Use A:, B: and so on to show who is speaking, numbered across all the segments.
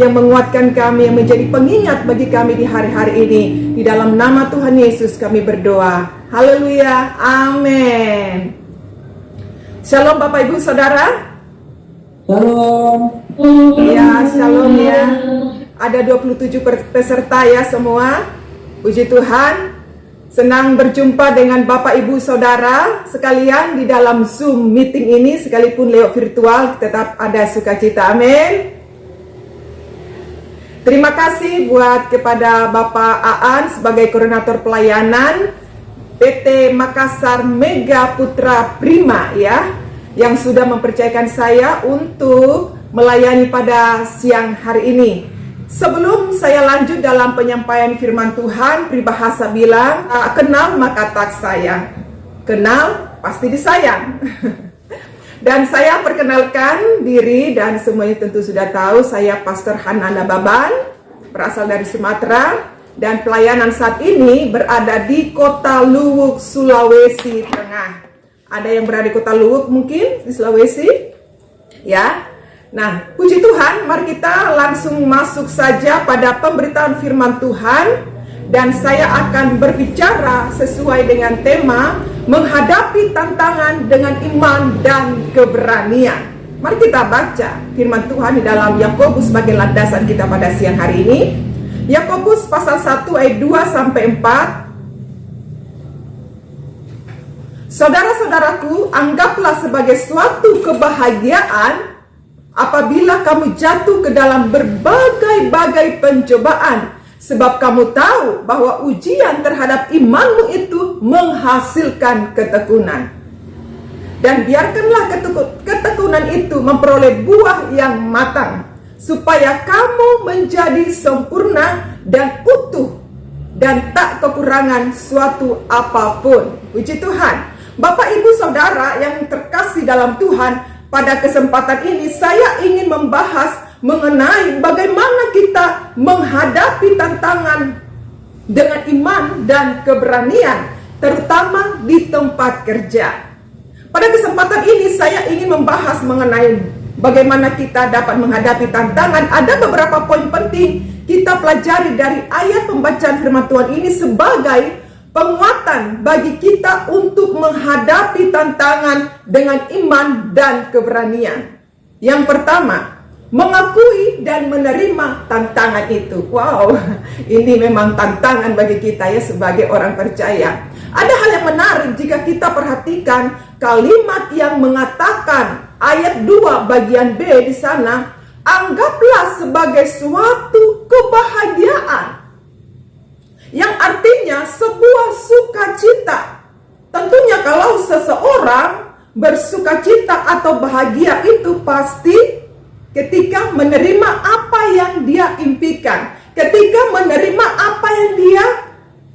A: yang menguatkan kami, yang menjadi pengingat bagi kami di hari-hari ini. Di dalam nama Tuhan Yesus kami berdoa. Haleluya, amin. Shalom Bapak Ibu Saudara.
B: Shalom.
A: Ya, shalom ya. Ada 27 peserta ya semua. Puji Tuhan. Senang berjumpa dengan Bapak Ibu Saudara sekalian di dalam Zoom meeting ini, sekalipun lewat virtual tetap ada sukacita. Amin. Terima kasih buat kepada Bapak Aan sebagai koordinator pelayanan PT Makassar Mega Putra Prima ya, yang sudah mempercayakan saya untuk melayani pada siang hari ini. Sebelum saya lanjut dalam penyampaian firman Tuhan, peribahasa bilang, kenal maka tak sayang, kenal pasti disayang. Dan saya perkenalkan diri dan semuanya tentu sudah tahu, saya Pastor Hanana Baban, berasal dari Sumatera, dan pelayanan saat ini berada di Kota Luwuk, Sulawesi Tengah. Ada yang berada di Kota Luwuk mungkin di Sulawesi? Ya. Nah, puji Tuhan, mari kita langsung masuk saja pada pemberitaan firman Tuhan. Dan saya akan berbicara sesuai dengan tema menghadapi tantangan dengan iman dan keberanian. Mari kita baca firman Tuhan di dalam Yakobus sebagai landasan kita pada siang hari ini. Yakobus pasal 1 ayat 2 sampai 4. Saudara-saudaraku, anggaplah sebagai suatu kebahagiaan apabila kamu jatuh ke dalam berbagai-bagai pencobaan, sebab kamu tahu bahwa ujian terhadap imanmu itu menghasilkan ketekunan. Dan biarkanlah ketekunan itu memperoleh buah yang matang, supaya kamu menjadi sempurna dan utuh dan tak kekurangan suatu apapun. Puji Tuhan. Bapak Ibu Saudara yang terkasih dalam Tuhan, pada kesempatan ini saya ingin membahas mengenai bagaimana kita menghadapi tantangan dengan iman dan keberanian, terutama di tempat kerja. Pada kesempatan ini saya ingin membahas mengenai bagaimana kita dapat menghadapi tantangan. Ada beberapa poin penting kita pelajari dari ayat pembacaan firman Tuhan ini sebagai penguatan bagi kita untuk menghadapi tantangan dengan iman dan keberanian. Yang pertama, mengakui dan menerima tantangan itu. Wow, ini memang tantangan bagi kita ya sebagai orang percaya. Ada hal yang menarik jika kita perhatikan kalimat yang mengatakan ayat 2 bagian B di sana, anggaplah sebagai suatu kebahagiaan, yang artinya sebuah sukacita. Tentunya kalau seseorang bersukacita atau bahagia itu pasti ketika menerima apa yang dia impikan, ketika menerima apa yang dia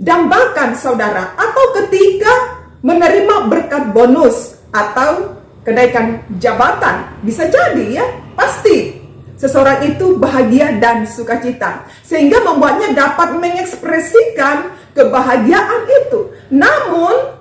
A: dambakan saudara, atau ketika menerima berkat bonus atau kenaikan jabatan. Bisa jadi ya, pasti seseorang itu bahagia dan sukacita, sehingga membuatnya dapat mengekspresikan kebahagiaan itu. Namun,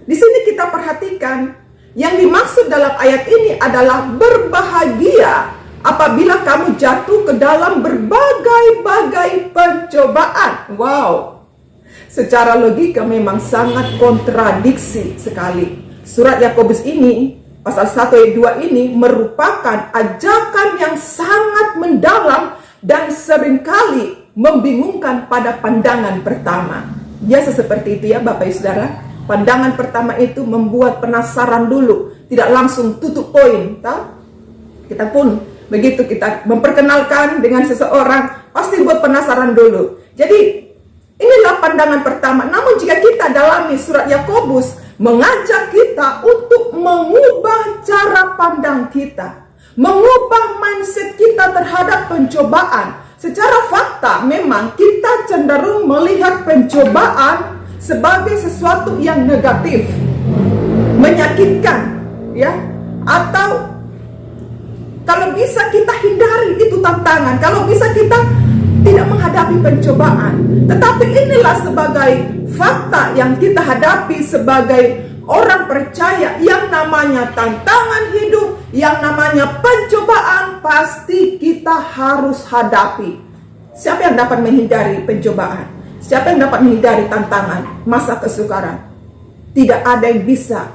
A: di sini kita perhatikan, yang dimaksud dalam ayat ini adalah berbahagia apabila kamu jatuh ke dalam berbagai-bagai pencobaan. Wow, secara logika memang sangat kontradiksi sekali. Surat Yakobus ini pasal 1 ayat 2 ini merupakan ajakan yang sangat mendalam dan seringkali membingungkan pada pandangan pertama. Biasa seperti itu ya Bapak Ibu Saudara. Pandangan pertama itu membuat penasaran dulu, tidak langsung tutup poin. Kita pun begitu, kita memperkenalkan dengan seseorang, pasti buat penasaran dulu. Jadi inilah pandangan pertama. Namun jika kita dalami surat Yakobus, mengajak kita untuk mengubah cara pandang kita, mengubah mindset kita terhadap pencobaan. Secara fakta memang kita cenderung melihat pencobaan sebagai sesuatu yang negatif, menyakitkan ya, atau kalau bisa kita hindari itu tantangan, kalau bisa kita tidak menghadapi pencobaan. Tetapi inilah sebagai fakta yang kita hadapi sebagai orang percaya, yang namanya tantangan hidup, yang namanya pencobaan pasti kita harus hadapi. Siapa yang dapat menghindari pencobaan? Siapa yang dapat menghindari tantangan, masa kesukaran? Tidak ada yang bisa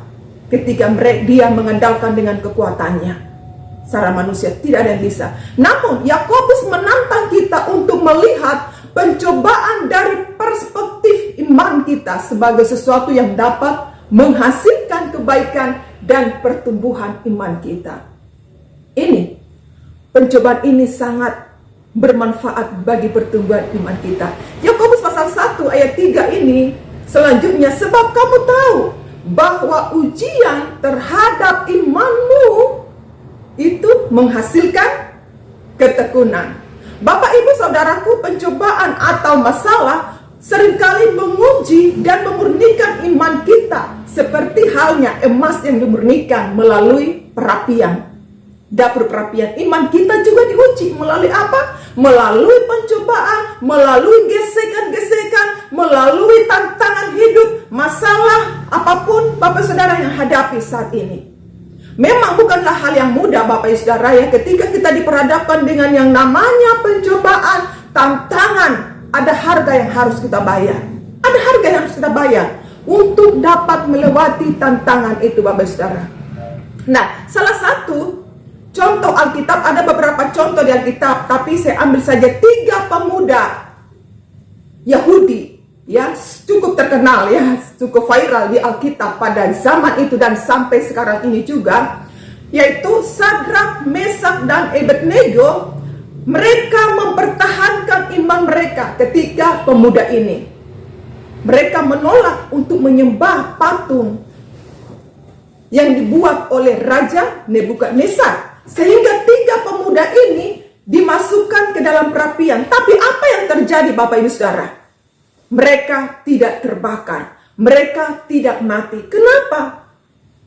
A: ketika dia mengandalkan dengan kekuatannya. Secara manusia tidak ada yang bisa. Namun Yakobus menantang kita untuk melihat pencobaan dari perspektif iman kita sebagai sesuatu yang dapat menghasilkan kebaikan dan pertumbuhan iman kita. Ini, pencobaan ini sangat bermanfaat bagi pertumbuhan iman kita. Yakobus pasal 1 ayat 3 ini selanjutnya, sebab kamu tahu bahwa ujian terhadap imanmu itu menghasilkan ketekunan. Bapak ibu saudaraku, pencobaan atau masalah seringkali menguji dan memurnikan iman kita, seperti halnya emas yang dimurnikan melalui perapian. Dapur perapian iman kita juga diuji melalui apa? Melalui pencobaan, melalui gesekan-gesekan, melalui tantangan hidup, masalah apapun Bapak Saudara yang hadapi saat ini. Memang bukanlah hal yang mudah Bapak Saudara ya, ketika kita diperhadapkan dengan yang namanya pencobaan, tantangan. Ada harga yang harus kita bayar. Ada harga yang harus kita bayar untuk dapat melewati tantangan itu Bapak Saudara. Nah, salah satu contoh Alkitab, ada beberapa contoh di Alkitab, tapi saya ambil saja 3 pemuda Yahudi ya, cukup terkenal ya, cukup viral di Alkitab pada zaman itu dan sampai sekarang ini juga, yaitu Sadrak, Mesak, dan Abednego. Mereka mempertahankan iman mereka ketika pemuda ini. Mereka menolak untuk menyembah patung yang dibuat oleh Raja Nebukadnezar, sehingga 3 pemuda ini dimasukkan ke dalam perapian. Tapi apa yang terjadi Bapak Ibu Saudara? Mereka tidak terbakar, mereka tidak mati. Kenapa?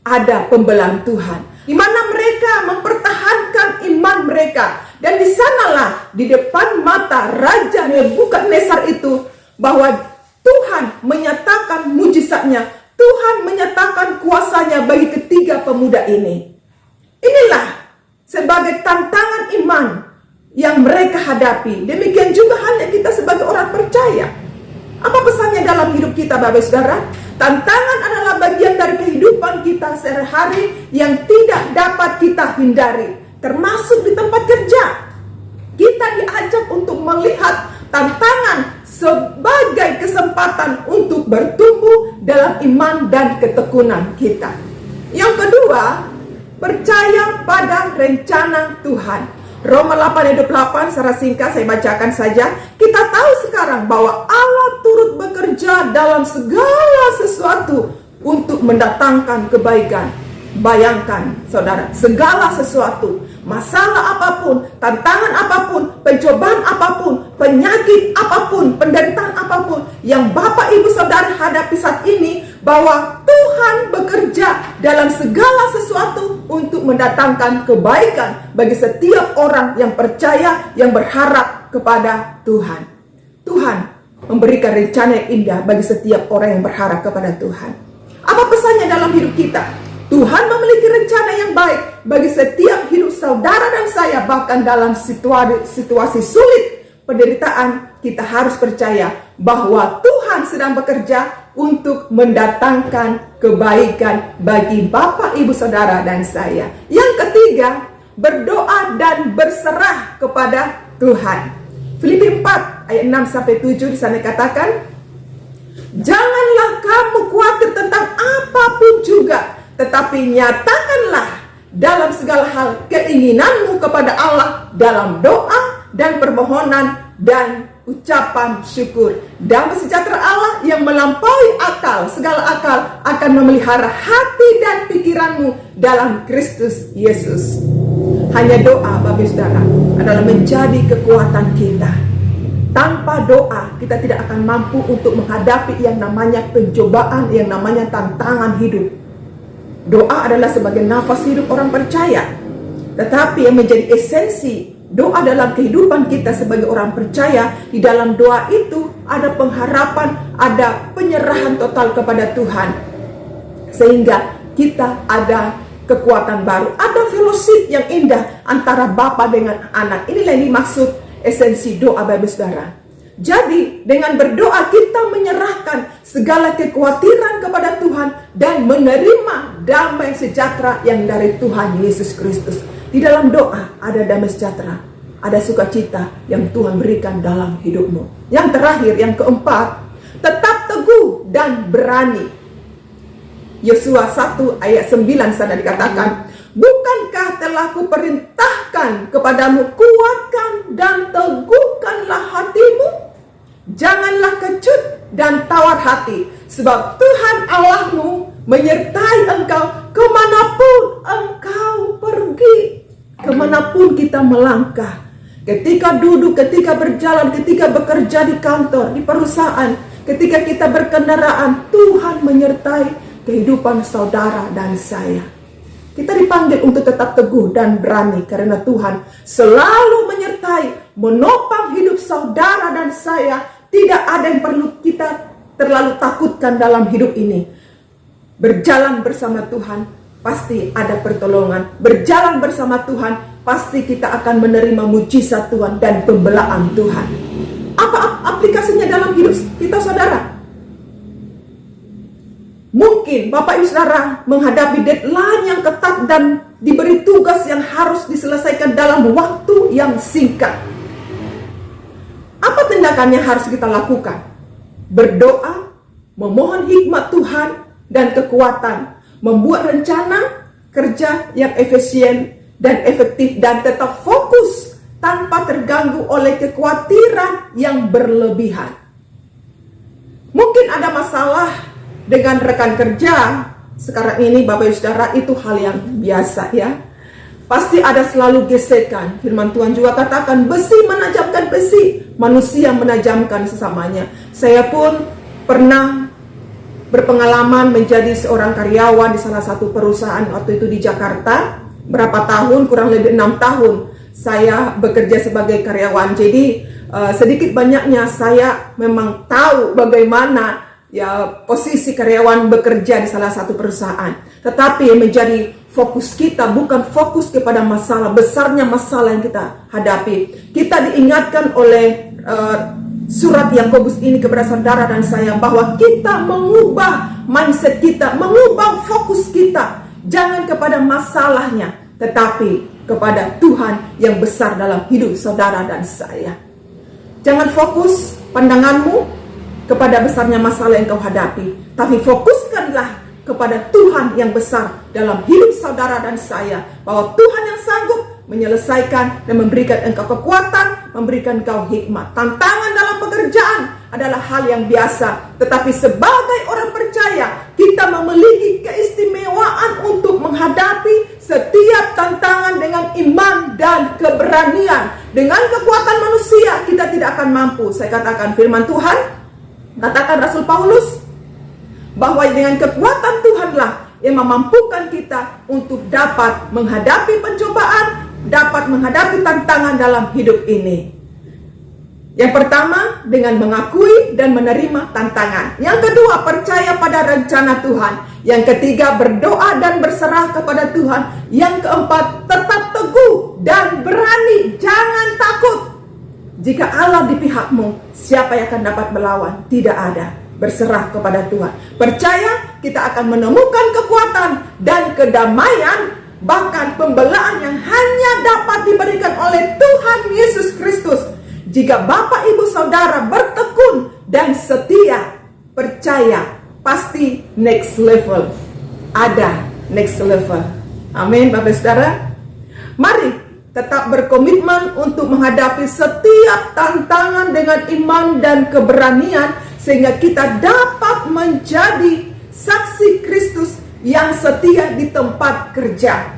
A: Ada pembelaan Tuhan, di mana mereka mempertahankan iman mereka. Dan di sanalah di depan mata Raja Nebukadnezar itu, bahwa Tuhan menyatakan mujizatnya, Tuhan menyatakan kuasanya bagi ketiga pemuda ini. Inilah sebagai tantangan iman yang mereka hadapi. Demikian juga halnya kita sebagai orang percaya. Apa pesannya dalam hidup kita Bapak Saudara? Tantangan adalah bagian dari kehidupan kita sehari-hari yang tidak dapat kita hindari. Termasuk di tempat kerja. Kita diajak untuk melihat tantangan sebagai kesempatan untuk bertumbuh dalam iman dan ketekunan kita. Yang kedua, percaya pada rencana Tuhan. Roma 8 ayat 28 secara singkat saya bacakan saja. Kita tahu sekarang bahwa Allah turut bekerja dalam segala sesuatu untuk mendatangkan kebaikan. Bayangkan saudara, segala sesuatu, masalah apapun, tantangan apapun, pencobaan apapun, penyakit apapun, penderitaan apapun yang Bapak Ibu Saudara hadapi saat ini, bahwa Tuhan bekerja dalam segala sesuatu untuk mendatangkan kebaikan bagi setiap orang yang percaya, yang berharap kepada Tuhan. Tuhan memberikan rencana yang indah bagi setiap orang yang berharap kepada Tuhan. Apa pesannya dalam hidup kita? Tuhan memiliki rencana yang baik bagi setiap hidup saudara dan saya. Bahkan dalam situasi sulit, penderitaan, kita harus percaya bahwa Tuhan sedang bekerja untuk mendatangkan kebaikan bagi Bapak, Ibu, Saudara, dan saya. Yang ketiga, berdoa dan berserah kepada Tuhan. Filipi 4 ayat 6-7 di sana dikatakan, janganlah kamu khawatir tentang apapun juga, tetapi nyatakanlah dalam segala hal keinginanmu kepada Allah dalam doa dan permohonan dan ucapan syukur. Damai sejahtera Allah yang melampaui akal, segala akal, akan memelihara hati dan pikiranmu dalam Kristus Yesus. Hanya doa Bapak Saudara adalah menjadi kekuatan kita. Tanpa doa kita tidak akan mampu untuk menghadapi yang namanya pencobaan, yang namanya tantangan hidup. Doa adalah sebagai nafas hidup orang percaya. Tetapi yang menjadi esensi doa dalam kehidupan kita sebagai orang percaya, di dalam doa itu ada pengharapan, ada penyerahan total kepada Tuhan. Sehingga kita ada kekuatan baru. Ada fellowship yang indah antara Bapa dengan anak. Inilah yang dimaksud esensi doa Bapak Saudara. Jadi dengan berdoa kita menyerahkan segala kekhawatiran kepada Tuhan dan menerima damai sejahtera yang dari Tuhan Yesus Kristus. Di dalam doa ada damai sejahtera, ada sukacita yang Tuhan berikan dalam hidupmu. Yang terakhir, yang keempat, tetap teguh dan berani. Yosua 1 ayat 9 sana dikatakan, bukankah telah kuperintahkan kepadamu, kuatkan dan teguhkanlah hatimu. Janganlah kecut dan tawar hati, sebab Tuhan Allahmu menyertai engkau kemanapun engkau pergi. Kemanapun kita melangkah, ketika duduk, ketika berjalan, ketika bekerja di kantor, di perusahaan, ketika kita berkendaraan, Tuhan menyertai kehidupan saudara dan saya. Kita dipanggil untuk tetap teguh dan berani karena Tuhan selalu menyertai, menopang hidup saudara dan saya. Tidak ada yang perlu kita terlalu takutkan dalam hidup ini. Berjalan bersama Tuhan pasti ada pertolongan. Berjalan bersama Tuhan pasti kita akan menerima mujizat Tuhan dan pembelaan Tuhan. Apa aplikasinya dalam hidup kita, saudara? Mungkin Bapak Ibu Saudara menghadapi deadline yang ketat dan diberi tugas yang harus diselesaikan dalam waktu yang singkat. Apa tindakan yang harus kita lakukan? Berdoa, memohon hikmat Tuhan dan kekuatan, membuat rencana kerja yang efisien dan efektif, dan tetap fokus tanpa terganggu oleh kekhawatiran yang berlebihan. Mungkin ada masalah dengan rekan kerja sekarang ini, Bapak Ibu Saudara, itu hal yang biasa ya. Pasti ada selalu gesekan. Firman Tuhan juga katakan, besi menajamkan besi, manusia menajamkan sesamanya. Saya pun pernah berpengalaman menjadi seorang karyawan di salah satu perusahaan waktu itu di Jakarta. Berapa tahun? Kurang lebih 6 tahun saya bekerja sebagai karyawan. Jadi sedikit banyaknya saya memang tahu bagaimana ya posisi karyawan bekerja di salah satu perusahaan. Tetapi yang menjadi fokus kita bukan fokus kepada masalah, besarnya masalah yang kita hadapi. Kita diingatkan oleh surat Yakobus ini kepada saudara dan saya bahwa kita mengubah mindset kita, mengubah fokus kita. Jangan kepada masalahnya, tetapi kepada Tuhan yang besar dalam hidup saudara dan saya. Jangan fokus pandanganmu kepada besarnya masalah yang kau hadapi, tapi fokuskanlah kepada Tuhan yang besar dalam hidup saudara dan saya, bahwa Tuhan yang sanggup menyelesaikan dan memberikan engkau kekuatan, memberikan engkau hikmat. Tantangan dalam pekerjaan adalah hal yang biasa, tetapi sebagai orang percaya kita memiliki keistimewaan untuk menghadapi setiap tantangan dengan iman dan keberanian. Dengan kekuatan manusia kita tidak akan mampu. Saya katakan firman Tuhan, katakan Rasul Paulus, bahwa dengan kekuatan Tuhanlah yang memampukan kita untuk dapat menghadapi pencobaan, dapat menghadapi tantangan dalam hidup ini. Yang pertama, dengan mengakui dan menerima tantangan. Yang kedua, percaya pada rencana Tuhan. Yang ketiga, berdoa dan berserah kepada Tuhan. Yang keempat, tetap teguh dan berani, jangan takut. Jika Allah di pihakmu, siapa yang akan dapat melawan? Tidak ada. Berserah kepada Tuhan. Percaya kita akan menemukan kekuatan dan kedamaian, bahkan pembelaan yang hanya dapat diberikan oleh Tuhan Yesus Kristus. Jika Bapak Ibu Saudara bertekun dan setia, percaya, pasti next level. Ada next level. Amin Bapak Saudara. Mari tetap berkomitmen untuk menghadapi setiap tantangan dengan iman dan keberanian, sehingga kita dapat menjadi saksi Kristus yang setia di tempat kerja.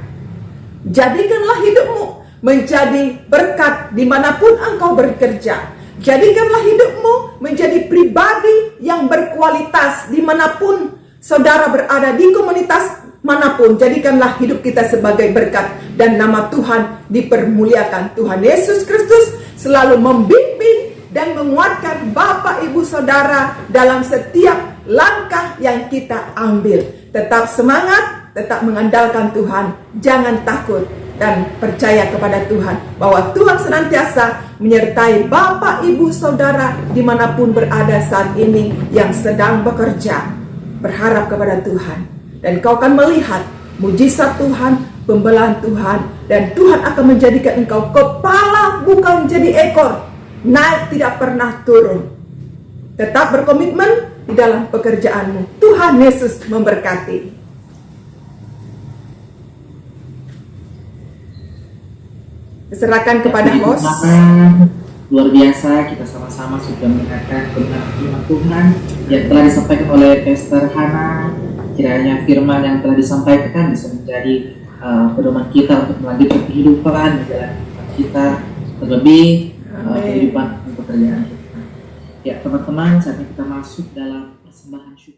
A: Jadikanlah hidupmu menjadi berkat dimanapun engkau bekerja. Jadikanlah hidupmu menjadi pribadi yang berkualitas dimanapun saudara berada, di komunitas manapun. Jadikanlah hidup kita sebagai berkat dan nama Tuhan dipermuliakan. Tuhan Yesus Kristus selalu membimbing dan menguatkan Bapak Ibu Saudara dalam setiap langkah yang kita ambil. Tetap semangat, tetap mengandalkan Tuhan, jangan takut, dan percaya kepada Tuhan bahwa Tuhan senantiasa menyertai Bapak, Ibu, Saudara dimanapun berada saat ini yang sedang bekerja. Berharap kepada Tuhan, dan kau akan melihat mujizat Tuhan, pembelaan Tuhan, dan Tuhan akan menjadikan engkau kepala bukan jadi ekor, naik tidak pernah turun. Tetap berkomitmen di dalam pekerjaanmu. Tuhan Yesus memberkati. Diserahkan kepada host.
C: Luar biasa, kita sama-sama sudah mendengarkan kebenaran firman Tuhan yang telah disampaikan oleh Pastor Hana. Kiranya firman yang telah disampaikan bisa menjadi pedoman kita untuk melanjutkan kehidupan, menjalani kehidupan kita, terlebih kehidupan pekerjaan kita. Ya teman-teman, saatnya kita masuk dalam persembahan syukur.